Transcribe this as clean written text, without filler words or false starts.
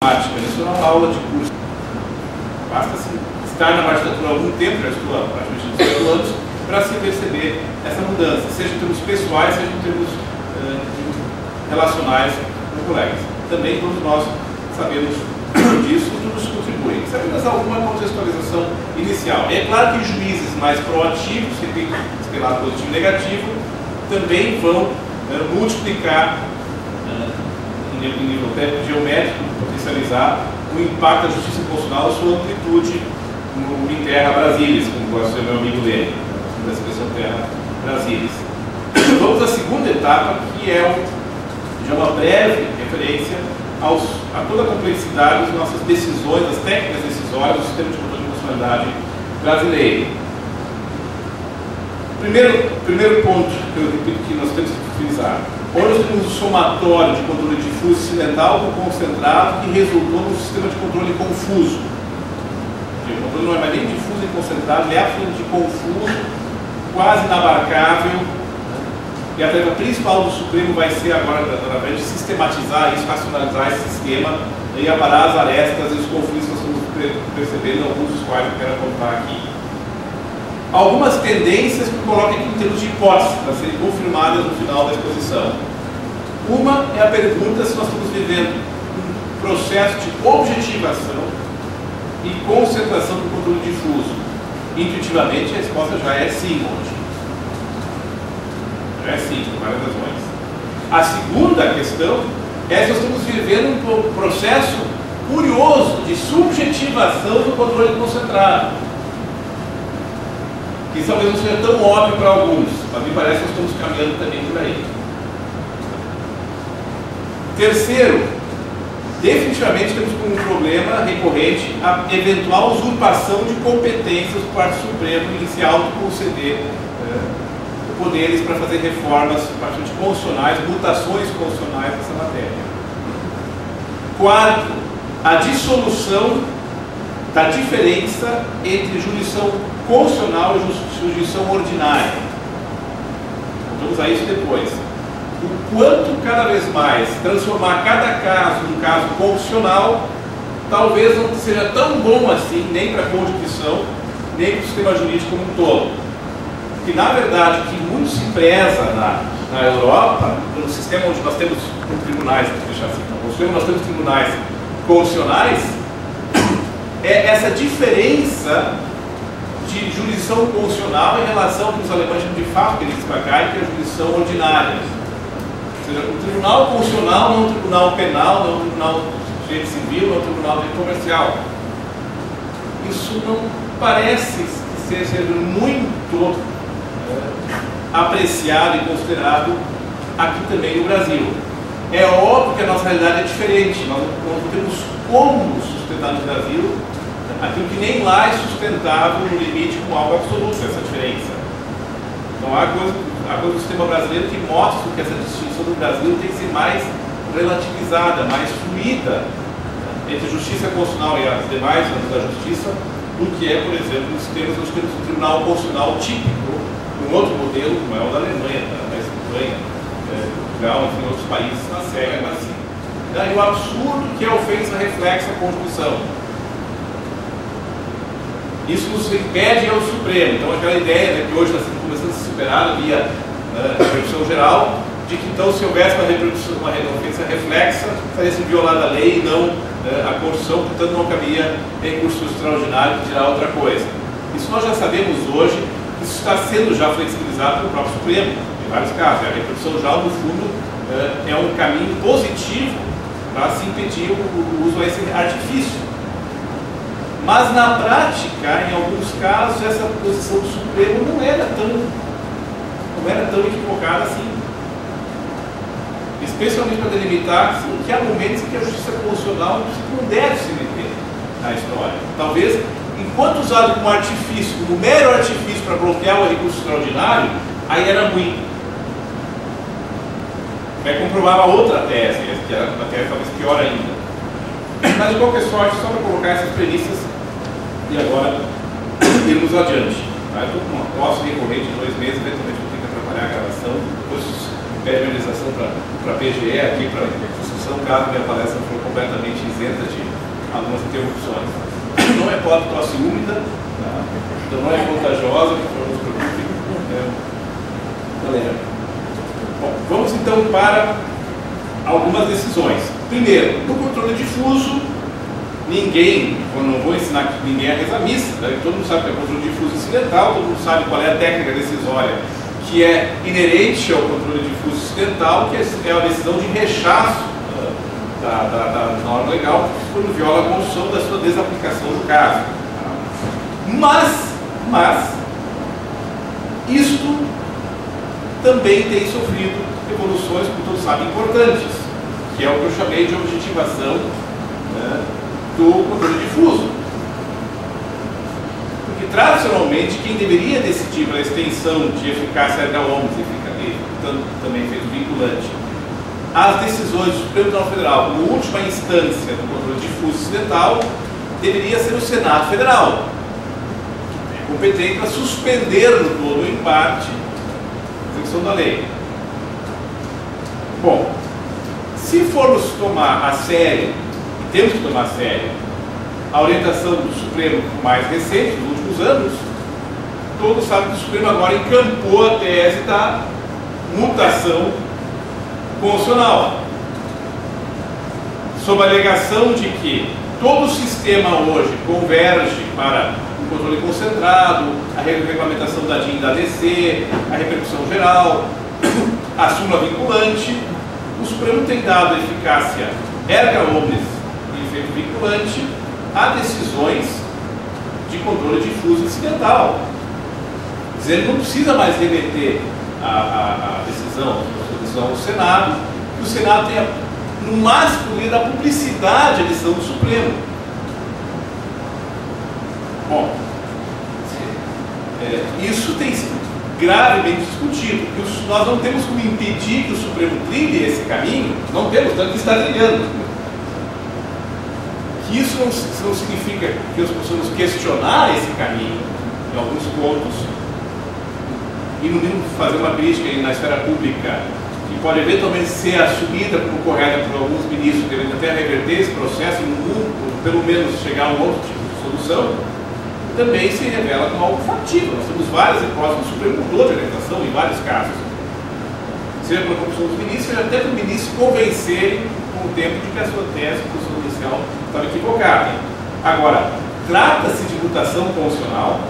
prática, isso é uma aula de curso. Basta estar na magistratura há algum tempo, já estou há praticamente 18 anos, para se perceber essa mudança, seja em termos pessoais, seja em termos relacionais com colegas. Também todos nós sabemos disso e nos contribuem. Isso é apenas alguma contextualização inicial. É claro que juízes mais proativos, que têm esse lado positivo e negativo, também vão multiplicar em nível técnico geométrico, potencializar o impacto da justiça constitucional, sua amplitude no em terra Brasilis, como gosta de ser meu amigo Lênin, da expressão terra Brasilis. Vamos à segunda etapa, que é já uma breve referência a toda a complexidade das nossas decisões, das técnicas decisórias do sistema de controle de constitucionalidade brasileiro. Primeiro ponto que eu repito que nós temos que frisar. Onde nós temos o somatório de controle difuso incidental com concentrado que resultou num sistema de controle confuso. O controle não é mais nem difuso e concentrado, ele é absolutamente confuso, quase inabarcável. E a tarefa principal do Supremo vai ser agora, através de sistematizar isso, racionalizar esse sistema e aparar as arestas e os conflitos que nós estamos percebendo, alguns dos quais eu quero apontar aqui. Algumas tendências que eu coloco aqui em termos de hipótese, para serem confirmadas no final da exposição. Uma é a pergunta se nós estamos vivendo um processo de objetivação e concentração do controle difuso. Intuitivamente, a resposta já é sim hoje. Já é sim, por várias razões. A segunda questão é se nós estamos vivendo um processo curioso de subjetivação do controle concentrado. Que talvez não seja tão óbvio para alguns, mas me parece que nós estamos caminhando também por aí. Terceiro, definitivamente temos um problema recorrente a eventual usurpação de competências por parte do Supremo em se autoconceder poderes para fazer reformas praticamente constitucionais, mutações constitucionais nessa matéria. Quarto, a dissolução da diferença entre jurisdição constitucional e jurisdição ordinária. Vamos a isso depois. O quanto cada vez mais transformar cada caso num caso constitucional talvez não seja tão bom assim, nem para a Constituição, nem para o sistema jurídico como um todo. Porque, na verdade, o que muito se preza na Europa, no sistema onde nós temos tribunais, nós temos tribunais constitucionais, é essa diferença de jurisdição constitucional em relação ao que os alemães chamam de Fachgerichtsbarkeit, que é a jurisdição ordinária. Ou seja, o tribunal constitucional não é um tribunal penal, não é um tribunal de direito civil, não é um tribunal de direito comercial. Isso não parece que seja muito apreciado e considerado aqui também no Brasil. É óbvio que a nossa realidade é diferente, nós não temos como sustentar no Brasil aquilo que nem lá é sustentável no limite com algo absoluto, essa diferença. Então há coisa do sistema brasileiro que mostra que essa distinção do Brasil tem que ser mais relativizada, mais fluida entre a justiça constitucional e as demais âmbitos da justiça do que é, por exemplo, nos termos um tribunal constitucional típico, um outro modelo, como é o da Alemanha, da Espanha, Portugal, enfim, outros países na série, mas assim. Daí o absurdo que é a ofensa reflexa à Constituição. Isso nos impede ao Supremo. Então aquela ideia que hoje está começando a ser superada via repercussão geral, de que então se houvesse uma ofensa reflexa, estaria se violada a lei e não a Constituição, portanto não cabia recurso extraordinário que dirá outra coisa. Isso nós já sabemos hoje, isso está sendo já flexibilizado pelo próprio Supremo, em vários casos. A repercussão geral, no fundo, é um caminho positivo para se impedir o uso desse artifício. Mas na prática, em alguns casos, essa posição do Supremo não era tão equivocada assim. Especialmente para delimitar que há momentos em que a justiça constitucional não deve se meter na história. Talvez, enquanto usado como artifício, como mero artifício para bloquear o recurso extraordinário, aí era ruim. Vai comprovar a outra tese, que era uma tese talvez pior ainda. Mas de qualquer sorte, só para colocar essas premissas e agora irmos adiante. Eu estou com uma posse recorrente de 2 meses, eventualmente vou ter que atrapalhar a gravação, depois pede organização para a PGE aqui, para a discussão, caso minha palestra for completamente isenta de algumas interrupções. Não é tosse úmida, tá? Então não é contagiosa, não se preocupe. Galera. Bom, vamos então para algumas decisões. Primeiro, no controle difuso, eu não vou ensinar ninguém a rezar missa, né? Todo mundo sabe que é controle difuso incidental, todo mundo sabe qual é a técnica decisória que é inerente ao controle difuso incidental, que é a decisão de rechaço da norma legal, quando viola a condição da sua desaplicação no caso. Mas isto também tem sofrido evoluções, como todos sabem, importantes, que é o que eu chamei de objetivação, né, do controle difuso. Porque, tradicionalmente, quem deveria decidir pela extensão de eficácia erga omnes, também feito vinculante, as decisões do Supremo Tribunal Federal, como última instância do controle difuso incidental, deveria ser o Senado Federal, competente para suspender no todo ou em parte a execução da lei. Bom, se formos tomar a sério, e temos que tomar a sério, a orientação do Supremo mais recente, nos últimos anos, todos sabem que o Supremo agora encampou a tese da mutação constitucional, sob a alegação de que todo o sistema hoje converge para o controle concentrado, a regulamentação da DIN e da ADC, a repercussão geral, a súmula vinculante. O Supremo tem dado eficácia erga omnes e efeito vinculante a decisões de controle difuso incidental. Dizendo que não precisa mais remeter a decisão ao Senado, que o Senado tenha, no máximo, poder da publicidade a decisão do Supremo. Bom, isso tem sido gravemente discutido, porque nós não temos como impedir que o Supremo trilhe esse caminho, não temos, tanto que está trilhando. Que isso não significa que nós possamos questionar esse caminho em alguns pontos e, no mínimo, fazer uma crítica na esfera pública que pode eventualmente ser assumida como correta por alguns ministros, querendo até reverter esse processo, ou pelo menos chegar a um outro tipo de solução, também se revela como algo factível. Nós temos várias hipóteses, o Supremo mudou de orientação em vários casos, seja pela corrupção dos ministros, seja até para o ministro convencerem com o tempo de que a sua tese, a posição inicial, estava equivocada. Agora, trata-se de mutação constitucional,